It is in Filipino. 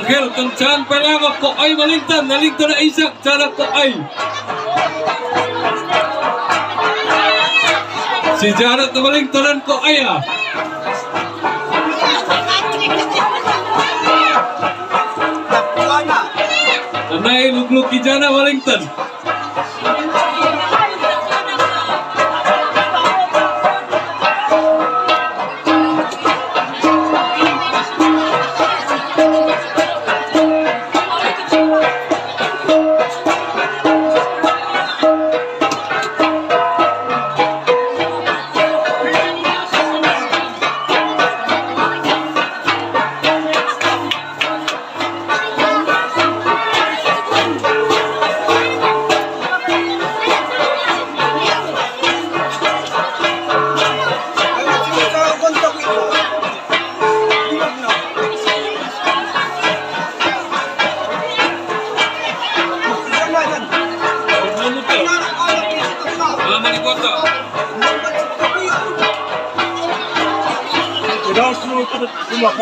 Angel, kung saan pala ko ay maligtan na Isaac, sana ko ay. Si Janet na maligtanan ko ay Anay, luglug ki Jana Wellington. Tidak semua